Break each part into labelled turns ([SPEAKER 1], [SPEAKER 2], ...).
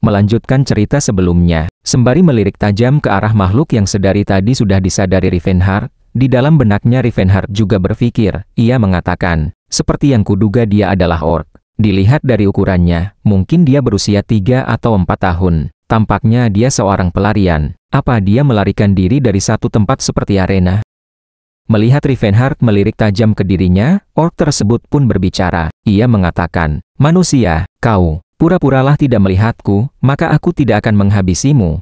[SPEAKER 1] melanjutkan cerita sebelumnya. Sembari melirik tajam ke arah makhluk yang sedari tadi sudah disadari Rivenhart, di dalam benaknya Rivenhart juga berpikir. Ia mengatakan, seperti yang kuduga dia adalah orc. Dilihat dari ukurannya, mungkin dia berusia 3 atau 4 tahun. Tampaknya dia seorang pelarian. Apa dia melarikan diri dari satu tempat seperti arena? Melihat Rivenhart melirik tajam ke dirinya, orc tersebut pun berbicara. Ia mengatakan, manusia, kau, pura-puralah tidak melihatku, maka aku tidak akan menghabisimu.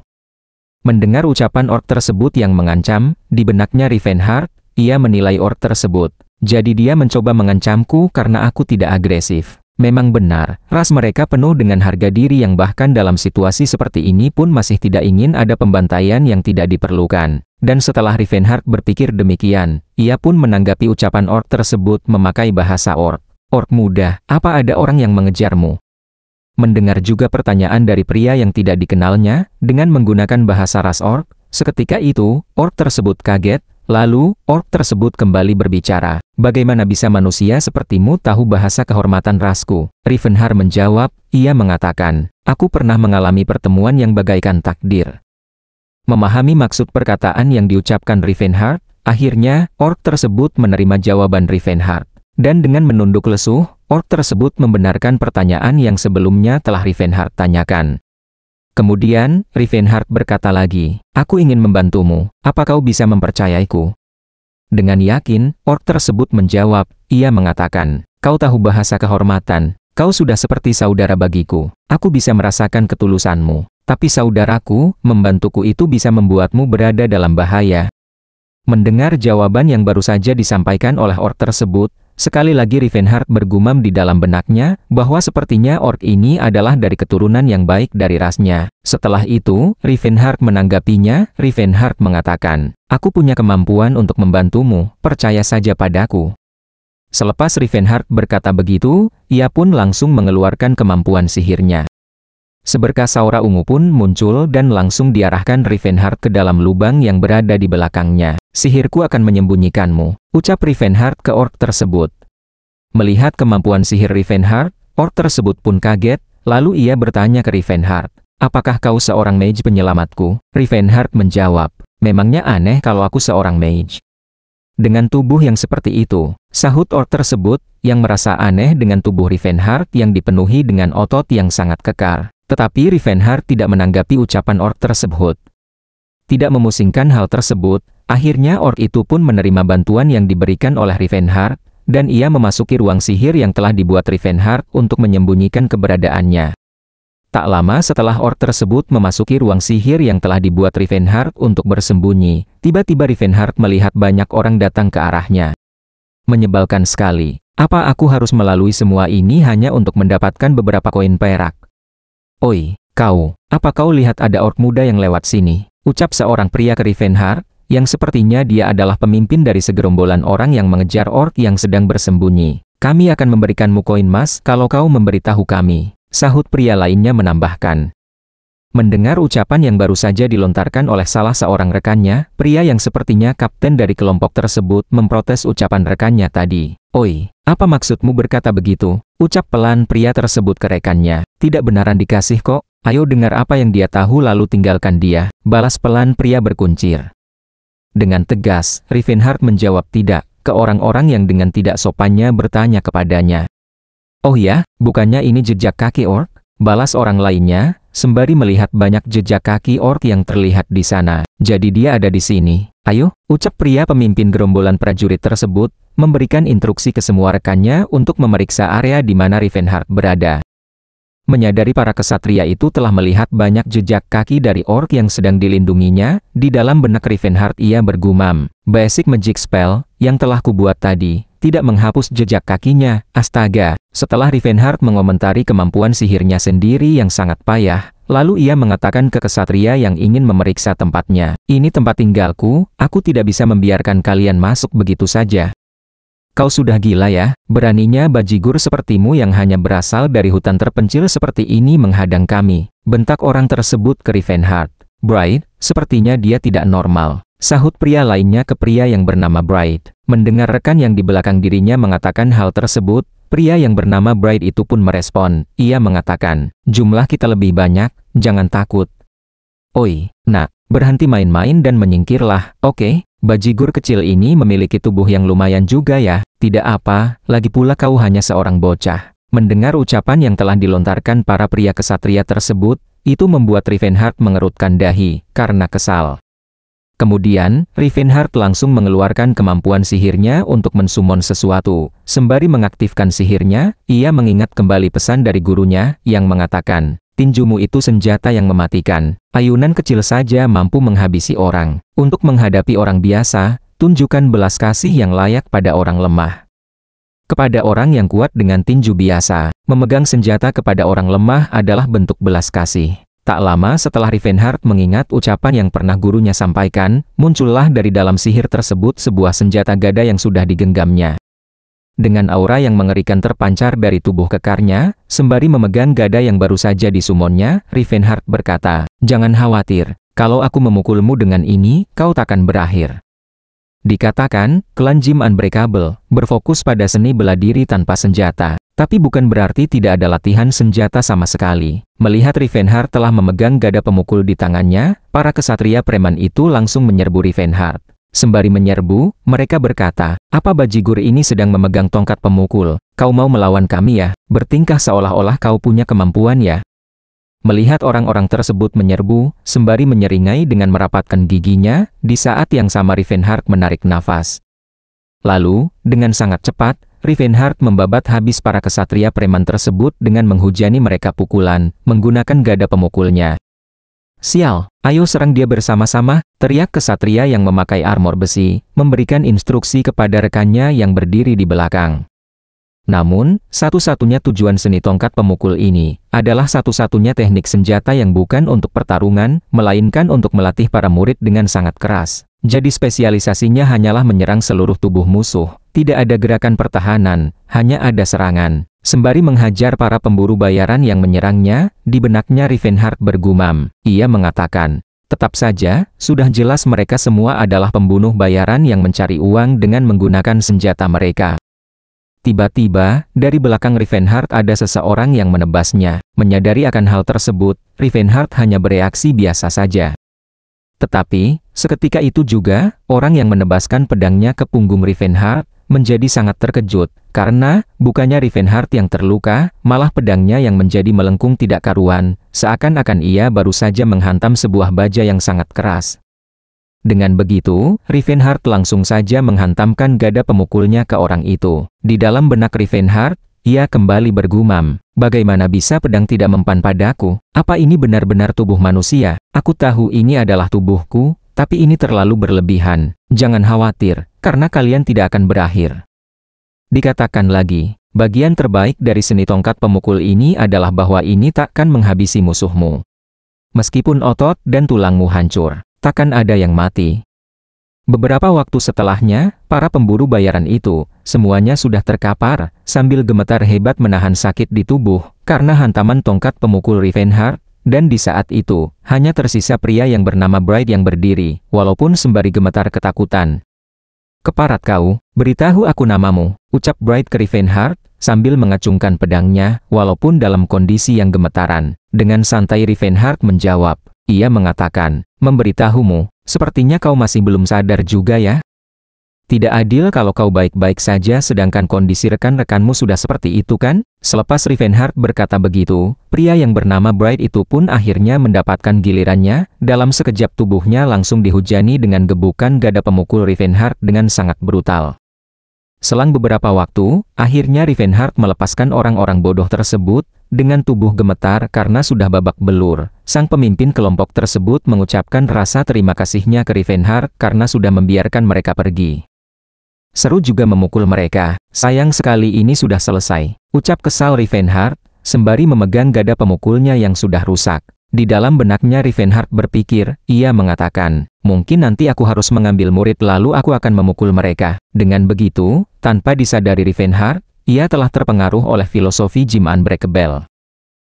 [SPEAKER 1] Mendengar ucapan orc tersebut yang mengancam, di benaknya Rivenhart, ia menilai orc tersebut. Jadi dia mencoba mengancamku karena aku tidak agresif. Memang benar, ras mereka penuh dengan harga diri yang bahkan dalam situasi seperti ini pun masih tidak ingin ada pembantaian yang tidak diperlukan. Dan setelah Rivenhart berpikir demikian, ia pun menanggapi ucapan orc tersebut memakai bahasa orc. Orc muda, apa ada orang yang mengejarmu? Mendengar juga pertanyaan dari pria yang tidak dikenalnya, dengan menggunakan bahasa ras orc, seketika itu, orc tersebut kaget. Lalu, orc tersebut kembali berbicara. Bagaimana bisa manusia sepertimu tahu bahasa kehormatan rasku? Rivenhart menjawab, ia mengatakan, aku pernah mengalami pertemuan yang bagaikan takdir. Memahami maksud perkataan yang diucapkan Rivenhart, akhirnya, orc tersebut menerima jawaban Rivenhart. Dan dengan menunduk lesuh, orc tersebut membenarkan pertanyaan yang sebelumnya telah Rivenhart tanyakan. Kemudian, Rivenhart berkata lagi, aku ingin membantumu, apa kau bisa mempercayaiku? Dengan yakin, orc tersebut menjawab, ia mengatakan, kau tahu bahasa kehormatan, kau sudah seperti saudara bagiku, aku bisa merasakan ketulusanmu, tapi saudaraku, membantuku itu bisa membuatmu berada dalam bahaya. Mendengar jawaban yang baru saja disampaikan oleh orc tersebut, sekali lagi Rivenhart bergumam di dalam benaknya, bahwa sepertinya orc ini adalah dari keturunan yang baik dari rasnya. Setelah itu, Rivenhart menanggapinya, Rivenhart mengatakan, aku punya kemampuan untuk membantumu, percaya saja padaku. Selepas Rivenhart berkata begitu, ia pun langsung mengeluarkan kemampuan sihirnya. Seberkas aura ungu pun muncul dan langsung diarahkan Rivenhart ke dalam lubang yang berada di belakangnya. Sihirku akan menyembunyikanmu, ucap Rivenhart ke orc tersebut. Melihat kemampuan sihir Rivenhart, orc tersebut pun kaget, lalu ia bertanya ke Rivenhart, apakah kau seorang mage penyelamatku? Rivenhart menjawab, memangnya aneh kalau aku seorang mage? Dengan tubuh yang seperti itu, sahut orc tersebut, yang merasa aneh dengan tubuh Rivenhart yang dipenuhi dengan otot yang sangat kekar. Tetapi Rivenhart tidak menanggapi ucapan orc tersebut. Tidak memusingkan hal tersebut, akhirnya orc itu pun menerima bantuan yang diberikan oleh Rivenhart, dan ia memasuki ruang sihir yang telah dibuat Rivenhart untuk menyembunyikan keberadaannya. Tak lama setelah orc tersebut memasuki ruang sihir yang telah dibuat Rivenhart untuk bersembunyi, tiba-tiba Rivenhart melihat banyak orang datang ke arahnya. Menyebalkan sekali, apa aku harus melalui semua ini hanya untuk mendapatkan beberapa koin perak? Oi, kau, apa kau lihat ada orc muda yang lewat sini? Ucap seorang pria ke Rivenhart, yang sepertinya dia adalah pemimpin dari segerombolan orang yang mengejar orc yang sedang bersembunyi. Kami akan memberikanmu koin emas kalau kau memberitahu kami, sahut pria lainnya menambahkan. Mendengar ucapan yang baru saja dilontarkan oleh salah seorang rekannya, pria yang sepertinya kapten dari kelompok tersebut memprotes ucapan rekannya tadi. Oi, apa maksudmu berkata begitu? Ucap pelan pria tersebut ke rekannya. Tidak benaran dikasih kok, ayo dengar apa yang dia tahu lalu tinggalkan dia, balas pelan pria berkuncir. Dengan tegas, Rivenhart menjawab tidak, ke orang-orang yang dengan tidak sopannya bertanya kepadanya. Oh ya, bukannya ini jejak kaki orc? Balas orang lainnya, sembari melihat banyak jejak kaki orc yang terlihat di sana. Jadi dia ada di sini. Ayo, ucap pria pemimpin gerombolan prajurit tersebut, memberikan instruksi ke semua rekannya untuk memeriksa area di mana Rivenhart berada. Menyadari para kesatria itu telah melihat banyak jejak kaki dari orc yang sedang dilindunginya, di dalam benak Rivenhart ia bergumam, basic magic spell, yang telah kubuat tadi, tidak menghapus jejak kakinya, astaga. Setelah Rivenhart mengomentari kemampuan sihirnya sendiri yang sangat payah, lalu ia mengatakan ke kesatria yang ingin memeriksa tempatnya, ini tempat tinggalku, aku tidak bisa membiarkan kalian masuk begitu saja. Kau sudah gila ya, beraninya bajigur sepertimu yang hanya berasal dari hutan terpencil seperti ini menghadang kami, bentak orang tersebut ke Rivenhart. Bright, sepertinya dia tidak normal, sahut pria lainnya ke pria yang bernama Bright. Mendengar rekan yang di belakang dirinya mengatakan hal tersebut, pria yang bernama Bright itu pun merespon, ia mengatakan, jumlah kita lebih banyak, jangan takut. Oi, nak, berhenti main-main dan menyingkirlah, oke? Bajigur kecil ini memiliki tubuh yang lumayan juga ya, tidak apa, lagi pula kau hanya seorang bocah. Mendengar ucapan yang telah dilontarkan para pria kesatria tersebut, itu membuat Rivenhart mengerutkan dahi, karena kesal. Kemudian, Rivenhart langsung mengeluarkan kemampuan sihirnya untuk mensumon sesuatu. Sembari mengaktifkan sihirnya, ia mengingat kembali pesan dari gurunya, yang mengatakan, tinjumu itu senjata yang mematikan. Ayunan kecil saja mampu menghabisi orang. Untuk menghadapi orang biasa, tunjukkan belas kasih yang layak pada orang lemah. Kepada orang yang kuat dengan tinju biasa, memegang senjata kepada orang lemah adalah bentuk belas kasih. Tak lama setelah Rivenhart mengingat ucapan yang pernah gurunya sampaikan, muncullah dari dalam sihir tersebut sebuah senjata gada yang sudah digenggamnya. Dengan aura yang mengerikan terpancar dari tubuh kekarnya, sembari memegang gada yang baru saja disumonnya, Rivenhart berkata, jangan khawatir, kalau aku memukulmu dengan ini, kau takkan berakhir. Dikatakan, klan Jim Unbreakable berfokus pada seni bela diri tanpa senjata. Tapi bukan berarti tidak ada latihan senjata sama sekali. Melihat Rivenhart telah memegang gada pemukul di tangannya, para kesatria preman itu langsung menyerbu Rivenhart. Sembari menyerbu, mereka berkata, apa bajigur ini sedang memegang tongkat pemukul? Kau mau melawan kami ya? Bertingkah seolah-olah kau punya kemampuan ya? Melihat orang-orang tersebut menyerbu, sembari menyeringai dengan merapatkan giginya, di saat yang sama Rivenhart menarik nafas. Lalu, dengan sangat cepat, Rivenhart membabat habis para kesatria preman tersebut dengan menghujani mereka pukulan, menggunakan gada pemukulnya. Sial, ayo serang dia bersama-sama, teriak kesatria yang memakai armor besi, memberikan instruksi kepada rekannya yang berdiri di belakang. Namun, satu-satunya tujuan seni tongkat pemukul ini, adalah satu-satunya teknik senjata yang bukan untuk pertarungan, melainkan untuk melatih para murid dengan sangat keras. Jadi spesialisasinya hanyalah menyerang seluruh tubuh musuh. Tidak ada gerakan pertahanan, hanya ada serangan. Sembari menghajar para pemburu bayaran yang menyerangnya, di benaknya Rivenhart bergumam. Ia mengatakan, tetap saja, sudah jelas mereka semua adalah pembunuh bayaran yang mencari uang dengan menggunakan senjata mereka. Tiba-tiba, dari belakang Rivenhart ada seseorang yang menebasnya. Menyadari akan hal tersebut, Rivenhart hanya bereaksi biasa saja. Tetapi, seketika itu juga, orang yang menebaskan pedangnya ke punggung Rivenhart, menjadi sangat terkejut, karena, bukannya Rivenhart yang terluka, malah pedangnya yang menjadi melengkung tidak karuan, seakan-akan ia baru saja menghantam sebuah baja yang sangat keras. Dengan begitu, Rivenhart langsung saja menghantamkan gada pemukulnya ke orang itu. Di dalam benak Rivenhart, ia kembali bergumam, bagaimana bisa pedang tidak mempan padaku? Apa ini benar-benar tubuh manusia? Aku tahu ini adalah tubuhku, tapi ini terlalu berlebihan. Jangan khawatir, karena kalian tidak akan berakhir. Dikatakan lagi, bagian terbaik dari seni tongkat pemukul ini adalah bahwa ini takkan menghabisi musuhmu. Meskipun otot dan tulangmu hancur, takkan ada yang mati. Beberapa waktu setelahnya, para pemburu bayaran itu, semuanya sudah terkapar, sambil gemetar hebat menahan sakit di tubuh, karena hantaman tongkat pemukul Rivenhart, dan di saat itu, hanya tersisa pria yang bernama Bright yang berdiri, walaupun sembari gemetar ketakutan. Keparat kau, beritahu aku namamu, ucap Bright ke Rivenhart, sambil mengacungkan pedangnya, walaupun dalam kondisi yang gemetaran. Dengan santai Rivenhart menjawab, ia mengatakan, memberitahumu, sepertinya kau masih belum sadar juga ya? Tidak adil kalau kau baik-baik saja sedangkan kondisi rekan-rekanmu sudah seperti itu kan? Selepas Rivenhart berkata begitu, pria yang bernama Bright itu pun akhirnya mendapatkan gilirannya, dalam sekejap tubuhnya langsung dihujani dengan gebukan gada pemukul Rivenhart dengan sangat brutal. Selang beberapa waktu, akhirnya Rivenhart melepaskan orang-orang bodoh tersebut, dengan tubuh gemetar karena sudah babak belur. Sang pemimpin kelompok tersebut mengucapkan rasa terima kasihnya ke Rivenhart karena sudah membiarkan mereka pergi. Seru juga memukul mereka, sayang sekali ini sudah selesai, ucap kesal Rivenhart, sembari memegang gada pemukulnya yang sudah rusak. Di dalam benaknya Rivenhart berpikir, ia mengatakan, mungkin nanti aku harus mengambil murid lalu aku akan memukul mereka. Dengan begitu, tanpa disadari Rivenhart, ia telah terpengaruh oleh filosofi Jim Unbreakable.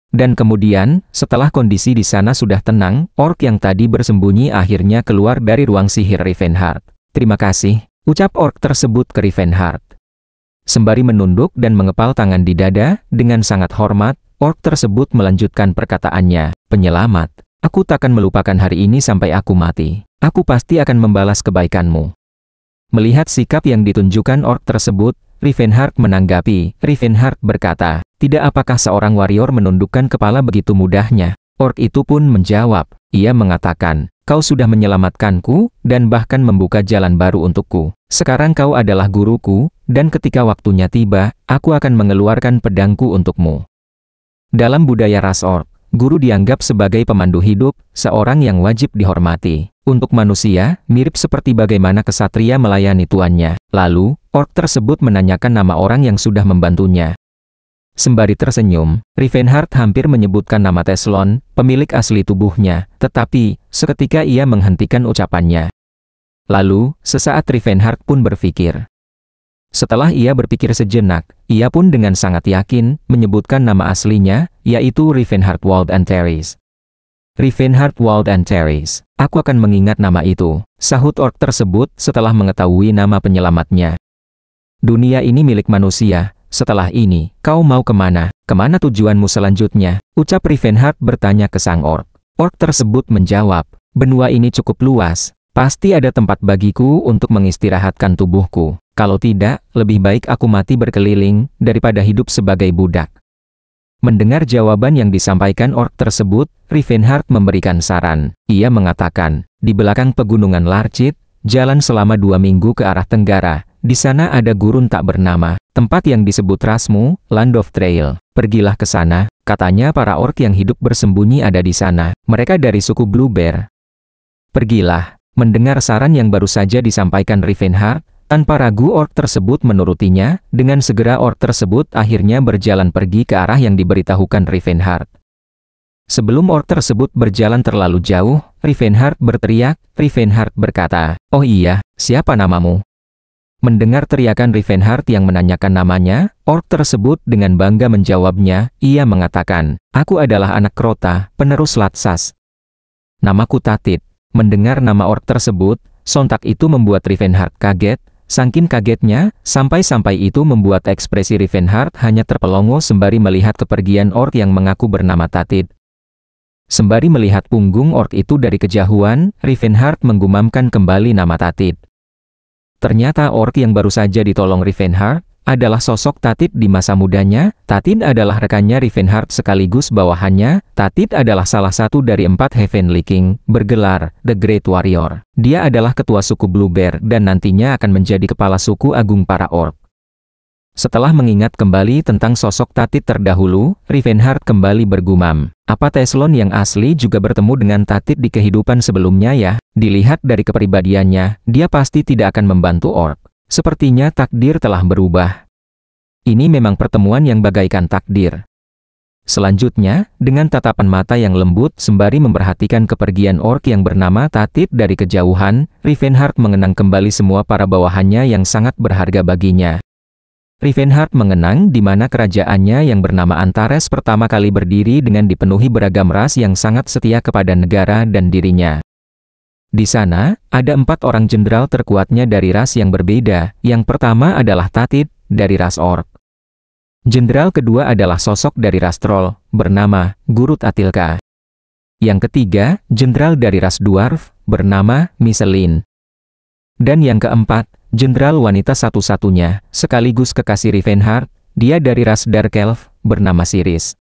[SPEAKER 1] Dan kemudian, setelah kondisi di sana sudah tenang, orc yang tadi bersembunyi akhirnya keluar dari ruang sihir Rivenhart. Terima kasih, ucap orc tersebut ke Rivenhart. Sembari menunduk dan mengepal tangan di dada, dengan sangat hormat, orc tersebut melanjutkan perkataannya, penyelamat. Aku takkan melupakan hari ini sampai aku mati. Aku pasti akan membalas kebaikanmu. Melihat sikap yang ditunjukkan orc tersebut, Rivenhart menanggapi. Rivenhart berkata, tidak apakah seorang warrior menundukkan kepala begitu mudahnya? Orc itu pun menjawab, ia mengatakan, kau sudah menyelamatkanku, dan bahkan membuka jalan baru untukku. Sekarang kau adalah guruku, dan ketika waktunya tiba, aku akan mengeluarkan pedangku untukmu. Dalam budaya ras orc, guru dianggap sebagai pemandu hidup, seorang yang wajib dihormati. Untuk manusia, mirip seperti bagaimana kesatria melayani tuannya. Lalu, orc tersebut menanyakan nama orang yang sudah membantunya. Sembari tersenyum, Rivenhart hampir menyebutkan nama Teslon, pemilik asli tubuhnya, tetapi, seketika ia menghentikan ucapannya. Lalu, sesaat Rivenhart pun berpikir. Setelah ia berpikir sejenak, ia pun dengan sangat yakin, menyebutkan nama aslinya, yaitu Rivenhart Wald Antares. Rivenhart Wald Antares, aku akan mengingat nama itu, sahut orc tersebut setelah mengetahui nama penyelamatnya. Dunia ini milik manusia. Setelah ini, kau mau kemana? Kemana tujuanmu selanjutnya? Ucap Rivenhart bertanya ke sang orc. Orc tersebut menjawab, benua ini cukup luas. Pasti ada tempat bagiku untuk mengistirahatkan tubuhku. Kalau tidak, lebih baik aku mati berkeliling, daripada hidup sebagai budak. Mendengar jawaban yang disampaikan orc tersebut, Rivenhart memberikan saran. Ia mengatakan, di belakang pegunungan Larchit, jalan selama 2 minggu ke arah tenggara. Di sana ada gurun tak bernama, tempat yang disebut rasmu, Land of Trail. Pergilah ke sana, katanya para orc yang hidup bersembunyi ada di sana. Mereka dari suku Blue Bear. Pergilah. Mendengar saran yang baru saja disampaikan Rivenhart, tanpa ragu orc tersebut menurutinya. Dengan segera orc tersebut akhirnya berjalan pergi ke arah yang diberitahukan Rivenhart. Sebelum orc tersebut berjalan terlalu jauh, Rivenhart berteriak. Rivenhart berkata, oh iya, siapa namamu? Mendengar teriakan Rivenhart yang menanyakan namanya, orc tersebut dengan bangga menjawabnya. Ia mengatakan, aku adalah anak Crota, penerus Latsas. Namaku Tatit. Mendengar nama orc tersebut, sontak itu membuat Rivenhart kaget. Saking kagetnya, sampai-sampai itu membuat ekspresi Rivenhart hanya terpelongo sembari melihat kepergian orc yang mengaku bernama Tatit. Sembari melihat punggung orc itu dari kejauhan, Rivenhart menggumamkan kembali nama Tatit. Ternyata orc yang baru saja ditolong Rivenhart adalah sosok Tatit di masa mudanya. Tatit adalah rekannya Rivenhart sekaligus bawahannya. Tatit adalah salah satu dari 4 Heavenly King, bergelar The Great Warrior. Dia adalah ketua suku Blue Bear dan nantinya akan menjadi kepala suku agung para orc. Setelah mengingat kembali tentang sosok Tatit terdahulu, Rivenhart kembali bergumam. Apa Teslon yang asli juga bertemu dengan Tatit di kehidupan sebelumnya ya? Dilihat dari kepribadiannya, dia pasti tidak akan membantu orc. Sepertinya takdir telah berubah. Ini memang pertemuan yang bagaikan takdir. Selanjutnya, dengan tatapan mata yang lembut sembari memperhatikan kepergian orc yang bernama Tatit dari kejauhan, Rivenhart mengenang kembali semua para bawahannya yang sangat berharga baginya. Rivenhart mengenang di mana kerajaannya yang bernama Antares pertama kali berdiri dengan dipenuhi beragam ras yang sangat setia kepada negara dan dirinya. Di sana, ada 4 orang jenderal terkuatnya dari ras yang berbeda. Yang pertama adalah Tatit, dari ras orc. Jenderal kedua adalah sosok dari ras troll, bernama Gurut Atilka. Yang ketiga, jenderal dari ras dwarf, bernama Miselin. Dan yang keempat, jenderal wanita satu-satunya, sekaligus kekasih Rivenhart, dia dari ras Dark Elf, bernama Siris.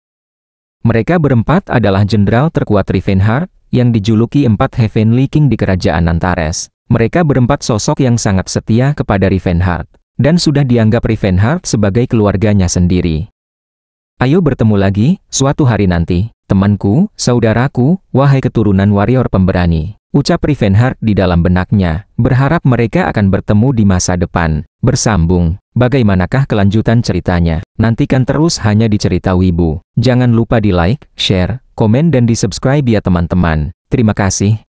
[SPEAKER 1] Mereka berempat adalah jenderal terkuat Rivenhart, yang dijuluki 4 Heavenly King di kerajaan Antares. Mereka berempat sosok yang sangat setia kepada Rivenhart, dan sudah dianggap Rivenhart sebagai keluarganya sendiri. Ayo bertemu lagi, suatu hari nanti, temanku, saudaraku, wahai keturunan warrior pemberani. Ucap Rivenhart di dalam benaknya, berharap mereka akan bertemu di masa depan. Bersambung, bagaimanakah kelanjutan ceritanya? Nantikan terus hanya di Cerita Wibu. Jangan lupa di like, share, komen dan di subscribe ya teman-teman. Terima kasih.